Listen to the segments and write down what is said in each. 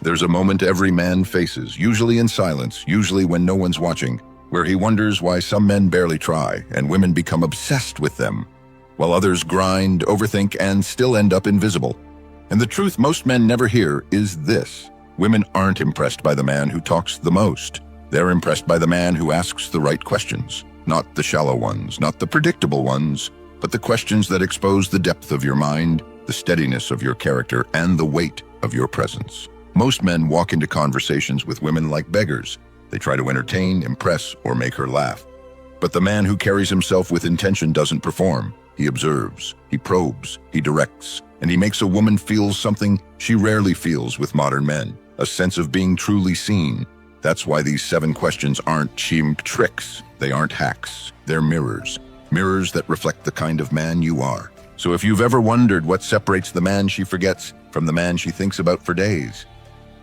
There's a moment every man faces, usually in silence, usually when no one's watching, where he wonders why some men barely try and women become obsessed with them, while others grind, overthink, and still end up invisible. And the truth most men never hear is this: women aren't impressed by the man who talks the most. They're impressed by the man who asks the right questions. Not the shallow ones, not the predictable ones, but the questions that expose the depth of your mind, the steadiness of your character, and the weight of your presence. Most men walk into conversations with women like beggars. They try to entertain, impress, or make her laugh. But the man who carries himself with intention doesn't perform. He observes, he probes, he directs, and he makes a woman feel something she rarely feels with modern men, a sense of being truly seen. That's why these 7 questions aren't cheap tricks. They aren't hacks. They're mirrors. Mirrors that reflect the kind of man you are. So if you've ever wondered what separates the man she forgets from the man she thinks about for days,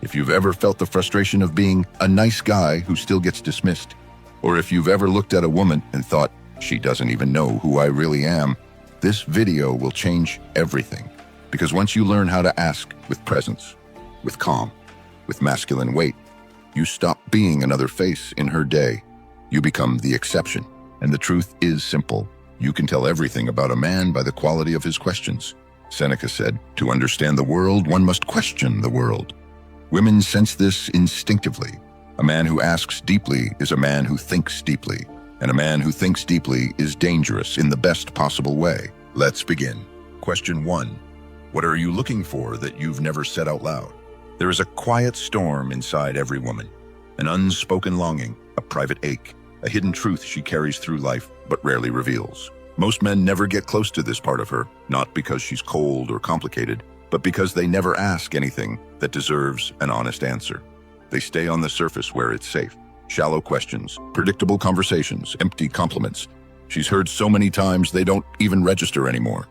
if you've ever felt the frustration of being a nice guy who still gets dismissed, or if you've ever looked at a woman and thought, she doesn't even know who I really am, this video will change everything. Because once you learn how to ask with presence, with calm, with masculine weight, you stop being another face in her day. You become the exception. And the truth is simple. You can tell everything about a man by the quality of his questions. Seneca said, "To understand the world, one must question the world." Women sense this instinctively. A man who asks deeply is a man who thinks deeply, and a man who thinks deeply is dangerous in the best possible way. Let's begin. Question 1. What are you looking for that you've never said out loud? There is a quiet storm inside every woman, an unspoken longing, a private ache, a hidden truth she carries through life but rarely reveals. Most men never get close to this part of her, not because she's cold or complicated, but because they never ask anything that deserves an honest answer. They stay on the surface where it's safe. Shallow questions, predictable conversations, empty compliments. She's heard so many times they don't even register anymore.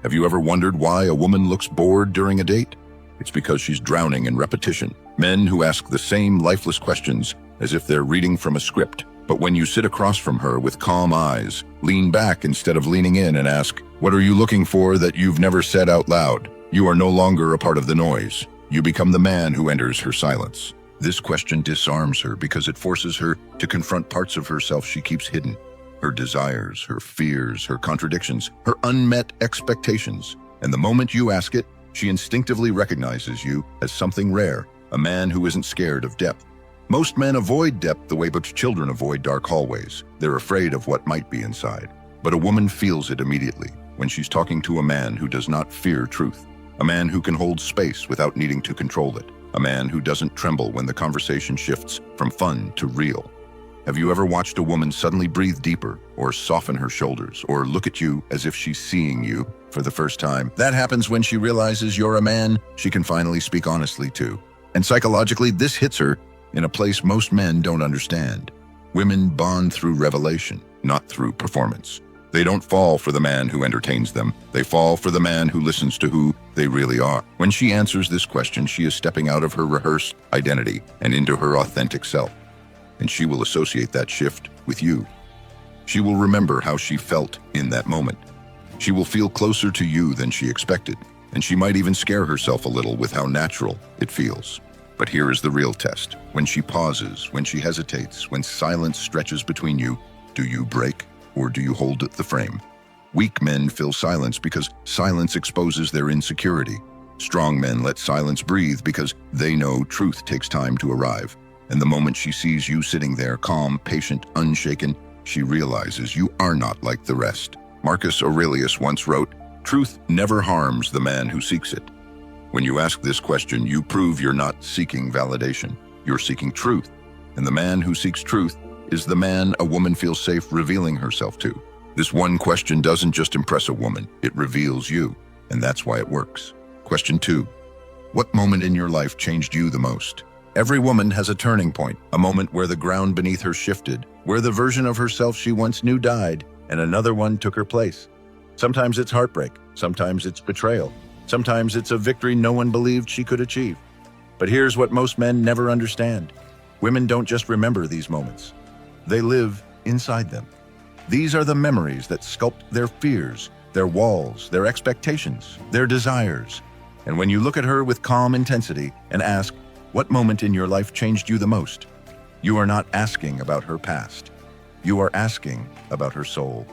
Have you ever wondered why a woman looks bored during a date? It's because she's drowning in repetition. Men who ask the same lifeless questions as if they're reading from a script. But when you sit across from her with calm eyes, lean back instead of leaning in and ask, "What are you looking for that you've never said out loud?" You are no longer a part of the noise. You become the man who enters her silence. This question disarms her because it forces her to confront parts of herself she keeps hidden. Her desires, her fears, her contradictions, her unmet expectations. And the moment you ask it, she instinctively recognizes you as something rare, a man who isn't scared of depth. Most men avoid depth the way but children avoid dark hallways. They're afraid of what might be inside. But a woman feels it immediately when she's talking to a man who does not fear truth. A man who can hold space without needing to control it. A man who doesn't tremble when the conversation shifts from fun to real. Have you ever watched a woman suddenly breathe deeper, or soften her shoulders, or look at you as if she's seeing you for the first time? That happens when she realizes you're a man she can finally speak honestly to. And psychologically, this hits her in a place most men don't understand. Women bond through revelation, not through performance. They don't fall for the man who entertains them. They fall for the man who listens to who they really are. When she answers this question, she is stepping out of her rehearsed identity and into her authentic self. And she will associate that shift with you. She will remember how she felt in that moment. She will feel closer to you than she expected, and she might even scare herself a little with how natural it feels. But here is the real test. When she pauses, when she hesitates, when silence stretches between you, do you break or do you hold the frame? Weak men fill silence because silence exposes their insecurity. Strong men let silence breathe because they know truth takes time to arrive. And the moment she sees you sitting there, calm, patient, unshaken, she realizes you are not like the rest. Marcus Aurelius once wrote, "Truth never harms the man who seeks it." When you ask this question, you prove you're not seeking validation. You're seeking truth. And the man who seeks truth is the man a woman feels safe revealing herself to. This one question doesn't just impress a woman, it reveals you. And that's why it works. Question 2. What moment in your life changed you the most? Every woman has a turning point, a moment where the ground beneath her shifted, where the version of herself she once knew died, and another one took her place. Sometimes it's heartbreak, sometimes it's betrayal, sometimes it's a victory no one believed she could achieve. But here's what most men never understand. Women don't just remember these moments. They live inside them. These are the memories that sculpt their fears, their walls, their expectations, their desires. And when you look at her with calm intensity and ask, What moment in your life changed you the most? You are not asking about her past. You are asking about her soul.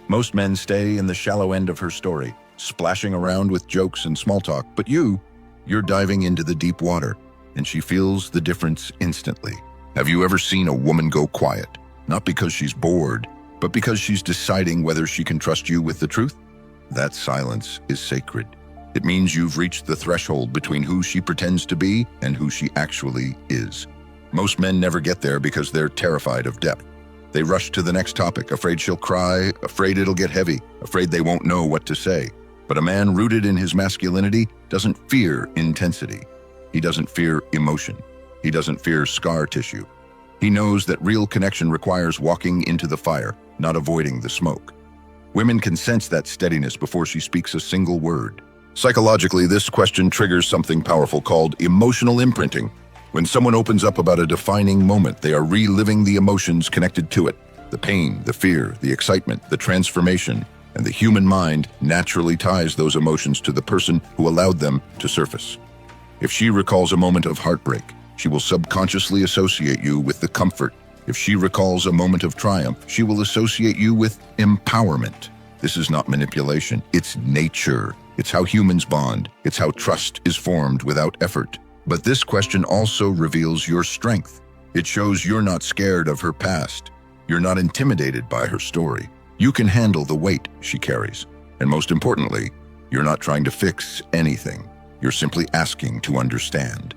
Most men stay in the shallow end of her story, splashing around with jokes and small talk, but you're diving into the deep water, and she feels the difference instantly. Have you ever seen a woman go quiet? Not because she's bored, but because she's deciding whether she can trust you with the truth? That silence is sacred. It means you've reached the threshold between who she pretends to be and who she actually is. Most men never get there because they're terrified of depth. They rush to the next topic, afraid she'll cry, afraid it'll get heavy, afraid they won't know what to say. But a man rooted in his masculinity doesn't fear intensity. He doesn't fear emotion. He doesn't fear scar tissue. He knows that real connection requires walking into the fire, not avoiding the smoke. Women can sense that steadiness before she speaks a single word. Psychologically, this question triggers something powerful called emotional imprinting. When someone opens up about a defining moment, they are reliving the emotions connected to it. The pain, the fear, the excitement, the transformation, and the human mind naturally ties those emotions to the person who allowed them to surface. If she recalls a moment of heartbreak, she will subconsciously associate you with the comfort. If she recalls a moment of triumph, she will associate you with empowerment. This is not manipulation, it's nature. It's how humans bond. It's how trust is formed without effort. But this question also reveals your strength. It shows you're not scared of her past. You're not intimidated by her story. You can handle the weight she carries. And most importantly, you're not trying to fix anything. You're simply asking to understand.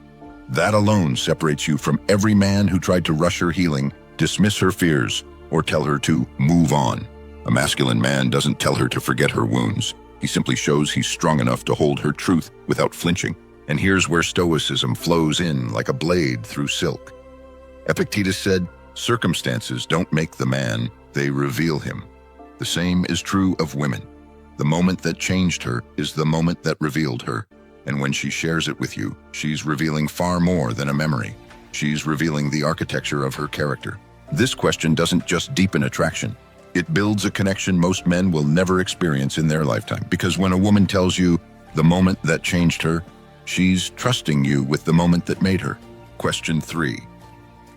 That alone separates you from every man who tried to rush her healing, dismiss her fears, or tell her to move on. A masculine man doesn't tell her to forget her wounds. He simply shows he's strong enough to hold her truth without flinching. And here's where Stoicism flows in like a blade through silk. Epictetus said, "Circumstances don't make the man, they reveal him." The same is true of women. The moment that changed her is the moment that revealed her. And when she shares it with you, she's revealing far more than a memory. She's revealing the architecture of her character. This question doesn't just deepen attraction. It builds a connection most men will never experience in their lifetime. Because when a woman tells you the moment that changed her, she's trusting you with the moment that made her. Question 3.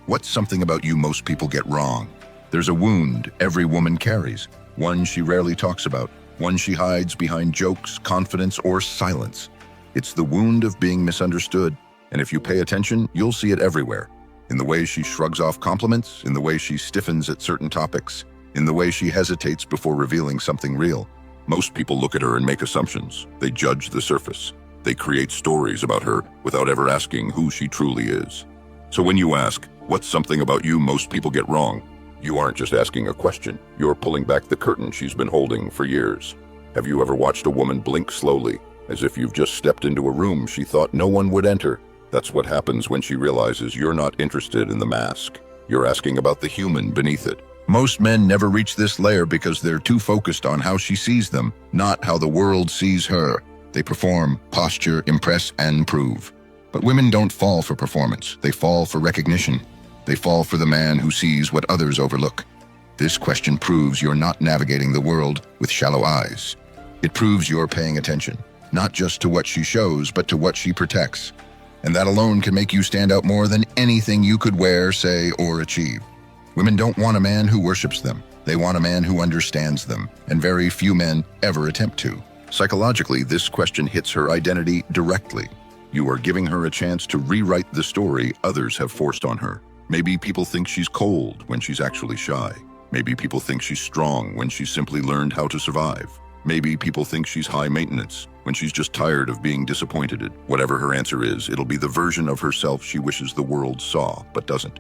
What's something about you most people get wrong? There's a wound every woman carries. One she rarely talks about. One she hides behind jokes, confidence, or silence. It's the wound of being misunderstood. And if you pay attention, you'll see it everywhere. In the way she shrugs off compliments, in the way she stiffens at certain topics, in the way she hesitates before revealing something real. Most people look at her and make assumptions. They judge the surface. They create stories about her without ever asking who she truly is. So when you ask, what's something about you most people get wrong? You aren't just asking a question. You're pulling back the curtain she's been holding for years. Have you ever watched a woman blink slowly, as if you've just stepped into a room she thought no one would enter? That's what happens when she realizes you're not interested in the mask. You're asking about the human beneath it. Most men never reach this layer because they're too focused on how she sees them, not how the world sees her. They perform, posture, impress, and prove. But women don't fall for performance. They fall for recognition. They fall for the man who sees what others overlook. This question proves you're not navigating the world with shallow eyes. It proves you're paying attention, not just to what she shows, but to what she protects. And that alone can make you stand out more than anything you could wear, say, or achieve. Women don't want a man who worships them. They want a man who understands them, and very few men ever attempt to. Psychologically, this question hits her identity directly. You are giving her a chance to rewrite the story others have forced on her. Maybe people think she's cold when she's actually shy. Maybe people think she's strong when she's simply learned how to survive. Maybe people think she's high maintenance when she's just tired of being disappointed. Whatever her answer is, it'll be the version of herself she wishes the world saw, but doesn't.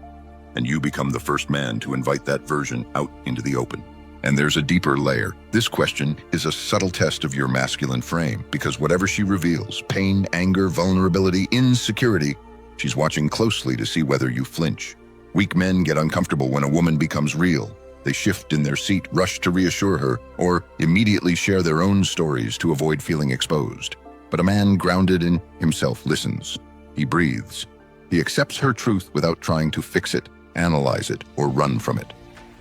And you become the first man to invite that version out into the open. And there's a deeper layer. This question is a subtle test of your masculine frame, because whatever she reveals, pain, anger, vulnerability, insecurity, she's watching closely to see whether you flinch. Weak men get uncomfortable when a woman becomes real. They shift in their seat, rush to reassure her, or immediately share their own stories to avoid feeling exposed. But a man grounded in himself listens. He breathes. He accepts her truth without trying to fix it, analyze it, or run from it.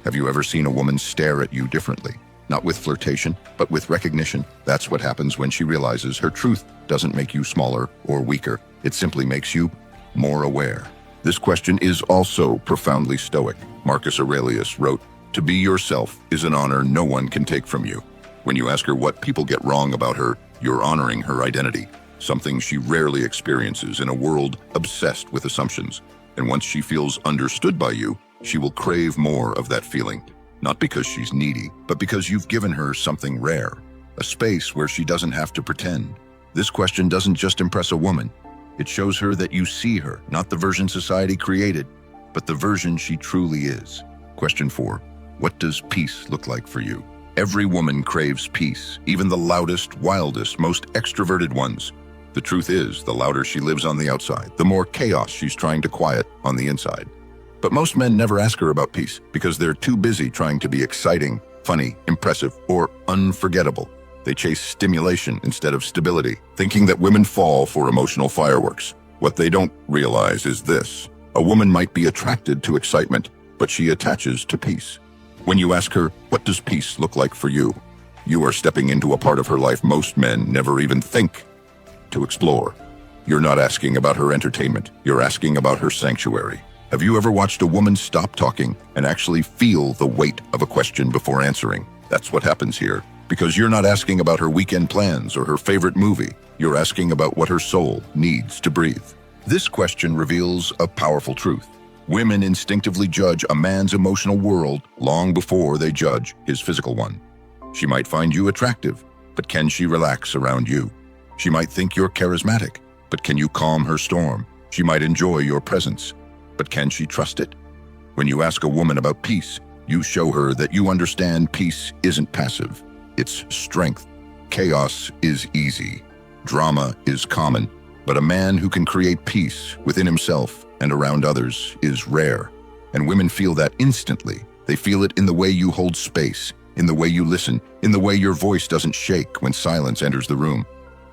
Have you ever seen a woman stare at you differently? Not with flirtation, but with recognition. That's what happens when she realizes her truth doesn't make you smaller or weaker. It simply makes you more aware? This question is also profoundly Stoic. Marcus Aurelius wrote, "To be yourself is an honor no one can take from you." When you ask her what people get wrong about her, you're honoring her identity, something she rarely experiences in a world obsessed with assumptions. And once she feels understood by you, she will crave more of that feeling, not because she's needy, but because you've given her something rare, a space where she doesn't have to pretend. This question doesn't just impress a woman. It shows her that you see her, not the version society created, but the version she truly is. Question 4. What does peace look like for you? Every woman craves peace, even the loudest, wildest, most extroverted ones. The truth is, the louder she lives on the outside, the more chaos she's trying to quiet on the inside. But most men never ask her about peace because they're too busy trying to be exciting, funny, impressive, or unforgettable. They chase stimulation instead of stability, thinking that women fall for emotional fireworks. What they don't realize is this: a woman might be attracted to excitement, but she attaches to peace. When you ask her, "What does peace look like for you?" you are stepping into a part of her life most men never even think to explore. You're not asking about her entertainment, you're asking about her sanctuary. Have you ever watched a woman stop talking and actually feel the weight of a question before answering? That's what happens here. Because you're not asking about her weekend plans or her favorite movie. You're asking about what her soul needs to breathe. This question reveals a powerful truth. Women instinctively judge a man's emotional world long before they judge his physical one. She might find you attractive, but can she relax around you? She might think you're charismatic, but can you calm her storm? She might enjoy your presence, but can she trust it? When you ask a woman about peace, you show her that you understand peace isn't passive. It's strength. Chaos is easy. Drama is common. But a man who can create peace within himself and around others is rare. And women feel that instantly. They feel it in the way you hold space, in the way you listen, in the way your voice doesn't shake when silence enters the room.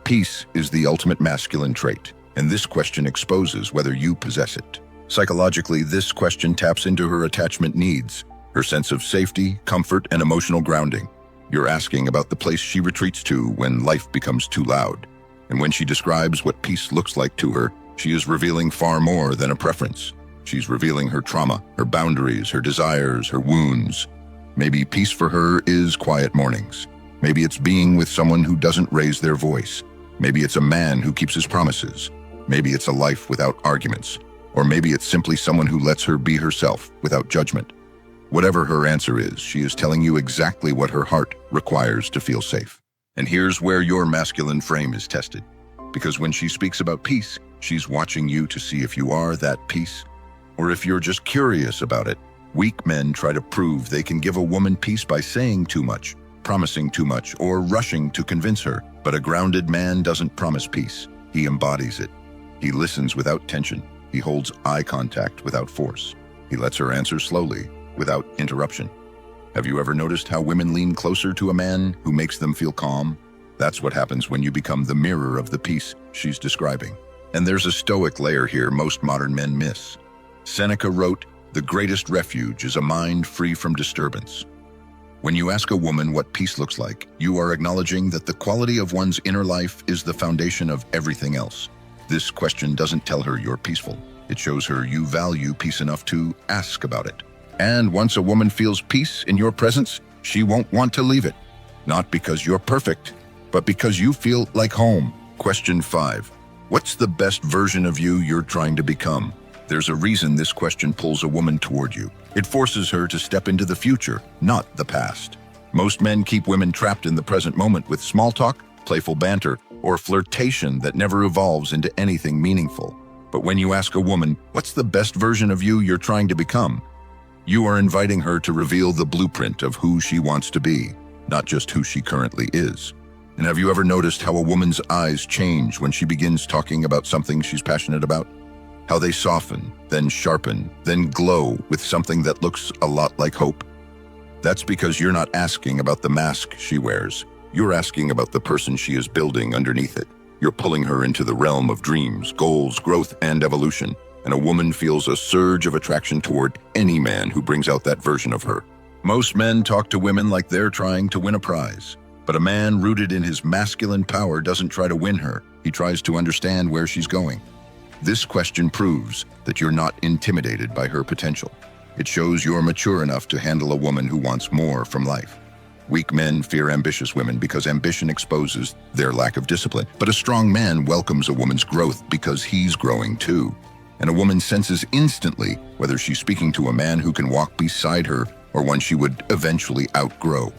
Peace is the ultimate masculine trait, and this question exposes whether you possess it. Psychologically, this question taps into her attachment needs, her sense of safety, comfort, and emotional grounding. You're asking about the place she retreats to when life becomes too loud. And when she describes what peace looks like to her, she is revealing far more than a preference. She's revealing her trauma, her boundaries, her desires, her wounds. Maybe peace for her is quiet mornings. Maybe it's being with someone who doesn't raise their voice. Maybe it's a man who keeps his promises. Maybe it's a life without arguments. Or maybe it's simply someone who lets her be herself without judgment. Whatever her answer is, she is telling you exactly what her heart requires to feel safe. And here's where your masculine frame is tested. Because when she speaks about peace, she's watching you to see if you are that peace, or if you're just curious about it. Weak men try to prove they can give a woman peace by saying too much, promising too much, or rushing to convince her. But a grounded man doesn't promise peace. He embodies it. He listens without tension. He holds eye contact without force. He lets her answer slowly, without interruption. Have you ever noticed how women lean closer to a man who makes them feel calm? That's what happens when you become the mirror of the peace she's describing. And there's a Stoic layer here most modern men miss. Seneca wrote, "The greatest refuge is a mind free from disturbance." When you ask a woman what peace looks like, you are acknowledging that the quality of one's inner life is the foundation of everything else. This question doesn't tell her you're peaceful. It shows her you value peace enough to ask about it. And once a woman feels peace in your presence, she won't want to leave it. Not because you're perfect, but because you feel like home. Question 5. What's the best version of you you're trying to become? There's a reason this question pulls a woman toward you. It forces her to step into the future, not the past. Most men keep women trapped in the present moment with small talk, playful banter, or flirtation that never evolves into anything meaningful. But when you ask a woman, what's the best version of you you're trying to become? You are inviting her to reveal the blueprint of who she wants to be, not just who she currently is. And have you ever noticed how a woman's eyes change when she begins talking about something she's passionate about? How they soften, then sharpen, then glow with something that looks a lot like hope? That's because you're not asking about the mask she wears. You're asking about the person she is building underneath it. You're pulling her into the realm of dreams, goals, growth, and evolution. And a woman feels a surge of attraction toward any man who brings out that version of her. Most men talk to women like they're trying to win a prize. But a man rooted in his masculine power doesn't try to win her. He tries to understand where she's going. This question proves that you're not intimidated by her potential. It shows you're mature enough to handle a woman who wants more from life. Weak men fear ambitious women because ambition exposes their lack of discipline. But a strong man welcomes a woman's growth because he's growing too. And a woman senses instantly whether she's speaking to a man who can walk beside her or one she would eventually outgrow.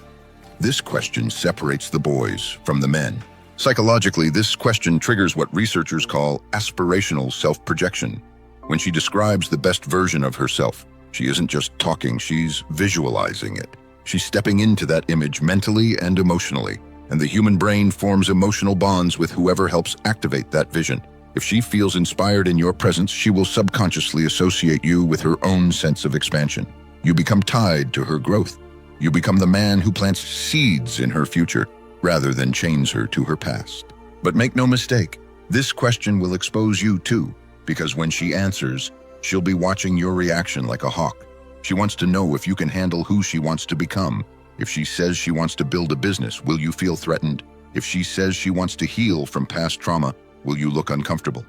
This question separates the boys from the men. Psychologically, this question triggers what researchers call aspirational self-projection. When she describes the best version of herself, she isn't just talking, she's visualizing it. She's stepping into that image mentally and emotionally, and the human brain forms emotional bonds with whoever helps activate that vision. If she feels inspired in your presence, she will subconsciously associate you with her own sense of expansion. You become tied to her growth. You become the man who plants seeds in her future, rather than chains her to her past. But make no mistake, this question will expose you too, because when she answers, she'll be watching your reaction like a hawk. She wants to know if you can handle who she wants to become. If she says she wants to build a business, will you feel threatened? If she says she wants to heal from past trauma, will you look uncomfortable?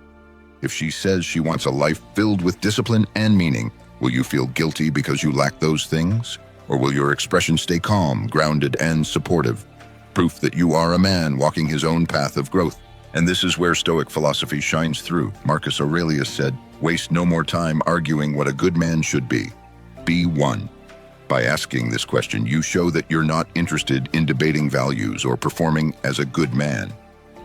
If she says she wants a life filled with discipline and meaning, will you feel guilty because you lack those things? Or will your expression stay calm, grounded, and supportive? Proof that you are a man walking his own path of growth. And this is where Stoic philosophy shines through. Marcus Aurelius said, "Waste no more time arguing what a good man should be. Be one." By asking this question, you show that you're not interested in debating values or performing as a good man.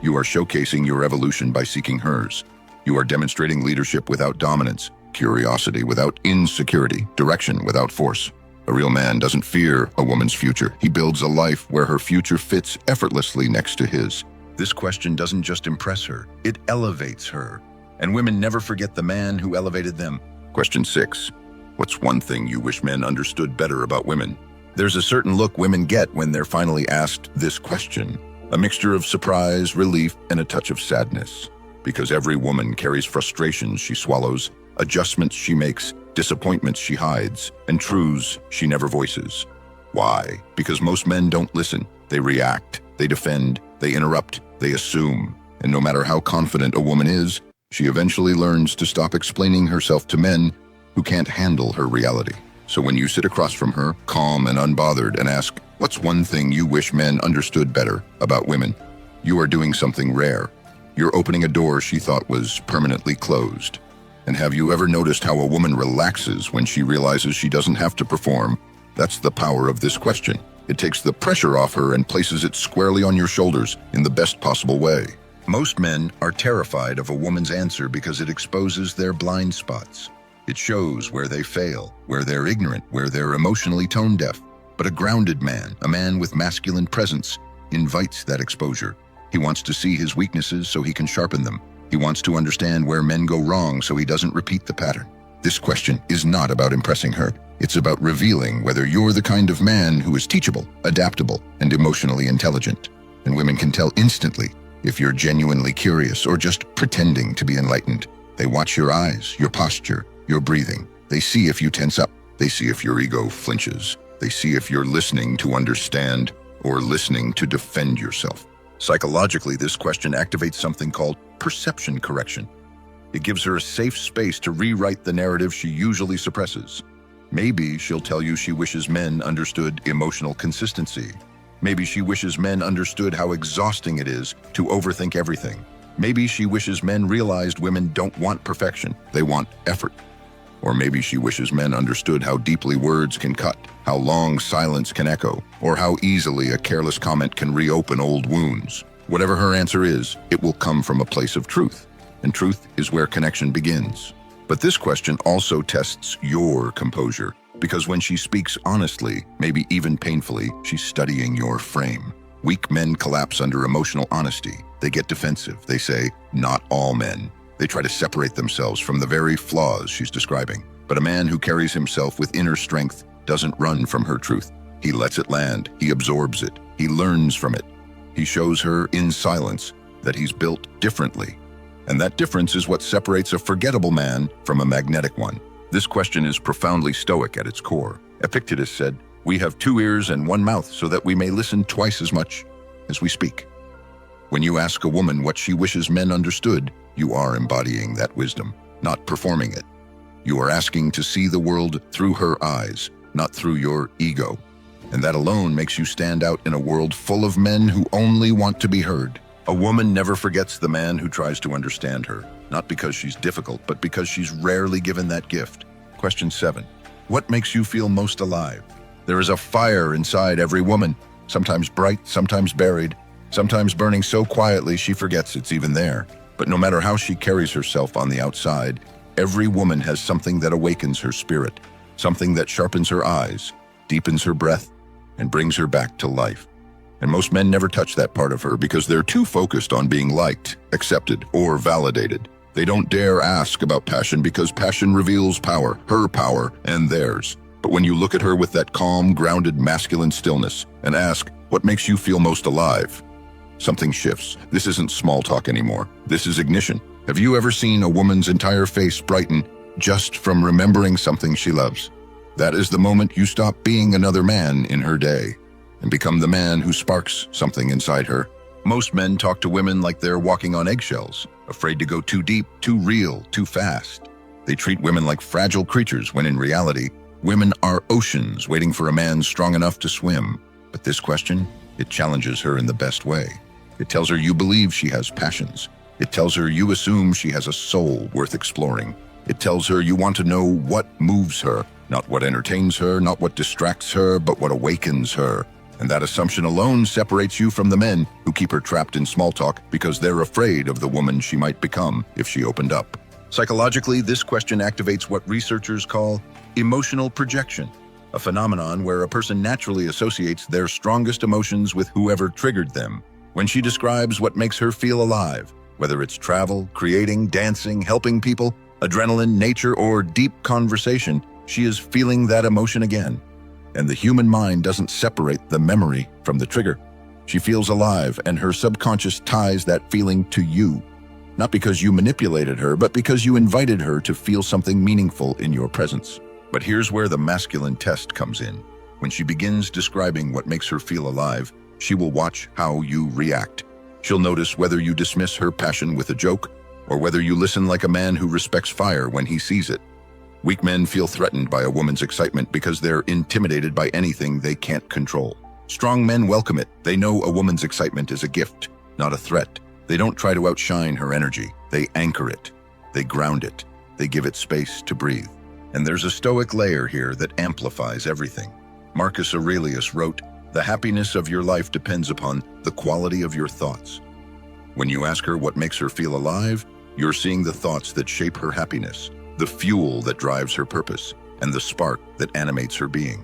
You are showcasing your evolution by seeking hers. You are demonstrating leadership without dominance, curiosity without insecurity, direction without force. A real man doesn't fear a woman's future. He builds a life where her future fits effortlessly next to his. This question doesn't just impress her, it elevates her. And women never forget the man who elevated them. Question 6. What's one thing you wish men understood better about women? There's a certain look women get when they're finally asked this question. A mixture of surprise, relief, and a touch of sadness. Because every woman carries frustrations she swallows, adjustments she makes, disappointments she hides, and truths she never voices. Why? Because most men don't listen. They react, they defend, they interrupt, they assume. And no matter how confident a woman is, she eventually learns to stop explaining herself to men who can't handle her reality. So when you sit across from her, calm and unbothered, and ask, "What's one thing you wish men understood better about women?" you are doing something rare. You're opening a door she thought was permanently closed. And have you ever noticed how a woman relaxes when she realizes she doesn't have to perform? That's the power of this question. It takes the pressure off her and places it squarely on your shoulders in the best possible way. Most men are terrified of a woman's answer because it exposes their blind spots. It shows where they fail, where they're ignorant, where they're emotionally tone-deaf. But a grounded man, a man with masculine presence, invites that exposure. He wants to see his weaknesses so he can sharpen them. He wants to understand where men go wrong so he doesn't repeat the pattern. This question is not about impressing her. It's about revealing whether you're the kind of man who is teachable, adaptable, and emotionally intelligent. And women can tell instantly if you're genuinely curious or just pretending to be enlightened. They watch your eyes, your posture, your breathing. They see if you tense up. They see if your ego flinches. They see if you're listening to understand or listening to defend yourself. Psychologically, this question activates something called perception correction. It gives her a safe space to rewrite the narrative she usually suppresses. Maybe she'll tell you she wishes men understood emotional consistency. Maybe she wishes men understood how exhausting it is to overthink everything. Maybe she wishes men realized women don't want perfection, they want effort. Or maybe she wishes men understood how deeply words can cut, how long silence can echo, or how easily a careless comment can reopen old wounds. Whatever her answer is, it will come from a place of truth, and truth is where connection begins. But this question also tests your composure, because when she speaks honestly, maybe even painfully, she's studying your frame. Weak men collapse under emotional honesty. They get defensive. They say, "Not all men." They try to separate themselves from the very flaws she's describing. But a man who carries himself with inner strength doesn't run from her truth. He lets it land. He absorbs it. He learns from it. He shows her in silence that he's built differently. And that difference is what separates a forgettable man from a magnetic one. This question is profoundly Stoic at its core. Epictetus said, "We have 2 ears and 1 mouth so that we may listen twice as much as we speak." When you ask a woman what she wishes men understood, you are embodying that wisdom, not performing it. You are asking to see the world through her eyes, not through your ego. And that alone makes you stand out in a world full of men who only want to be heard. A woman never forgets the man who tries to understand her, not because she's difficult, but because she's rarely given that gift. Question 7. What makes you feel most alive? There is a fire inside every woman, sometimes bright, sometimes buried, sometimes burning so quietly she forgets it's even there. But no matter how she carries herself on the outside, every woman has something that awakens her spirit, something that sharpens her eyes, deepens her breath, and brings her back to life. And most men never touch that part of her because they're too focused on being liked, accepted, or validated. They don't dare ask about passion because passion reveals power, her power, and theirs. But when you look at her with that calm, grounded, masculine stillness and ask, what makes you feel most alive? Something shifts. This isn't small talk anymore. This is ignition. Have you ever seen a woman's entire face brighten just from remembering something she loves? That is the moment you stop being another man in her day and become the man who sparks something inside her. Most men talk to women like they're walking on eggshells, afraid to go too deep, too real, too fast. They treat women like fragile creatures when in reality, women are oceans waiting for a man strong enough to swim. But this question, it challenges her in the best way. It tells her you believe she has passions. It tells her you assume she has a soul worth exploring. It tells her you want to know what moves her, not what entertains her, not what distracts her, but what awakens her. And that assumption alone separates you from the men who keep her trapped in small talk because they're afraid of the woman she might become if she opened up. Psychologically, this question activates what researchers call emotional projection, a phenomenon where a person naturally associates their strongest emotions with whoever triggered them. When she describes what makes her feel alive, whether it's travel, creating, dancing, helping people, adrenaline, nature, or deep conversation, she is feeling that emotion again. And the human mind doesn't separate the memory from the trigger. She feels alive, and her subconscious ties that feeling to you. Not because you manipulated her, but because you invited her to feel something meaningful in your presence. But here's where the masculine test comes in. When she begins describing what makes her feel alive, she will watch how you react. She'll notice whether you dismiss her passion with a joke, or whether you listen like a man who respects fire when he sees it. Weak men feel threatened by a woman's excitement because they're intimidated by anything they can't control. Strong men welcome it. They know a woman's excitement is a gift, not a threat. They don't try to outshine her energy. They anchor it. They ground it. They give it space to breathe. And there's a Stoic layer here that amplifies everything. Marcus Aurelius wrote, "The happiness of your life depends upon the quality of your thoughts." When you ask her what makes her feel alive, you're seeing the thoughts that shape her happiness, the fuel that drives her purpose, and the spark that animates her being.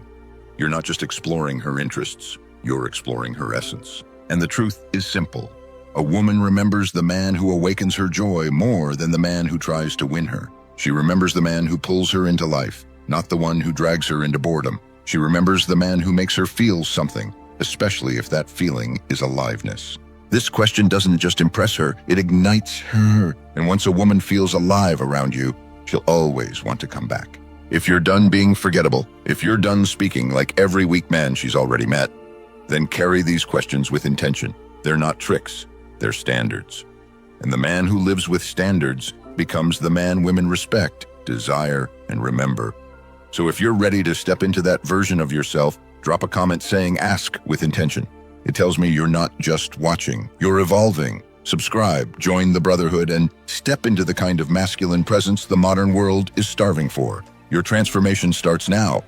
You're not just exploring her interests, you're exploring her essence. And the truth is simple. A woman remembers the man who awakens her joy more than the man who tries to win her. She remembers the man who pulls her into life, not the one who drags her into boredom. She remembers the man who makes her feel something, especially if that feeling is aliveness. This question doesn't just impress her, it ignites her. And once a woman feels alive around you, she'll always want to come back. If you're done being forgettable, if you're done speaking like every weak man she's already met, then carry these questions with intention. They're not tricks, they're standards. And the man who lives with standards becomes the man women respect, desire, and remember. So if you're ready to step into that version of yourself, drop a comment saying ask with intention. It tells me you're not just watching, you're evolving. Subscribe, join the brotherhood, and step into the kind of masculine presence the modern world is starving for. Your transformation starts now.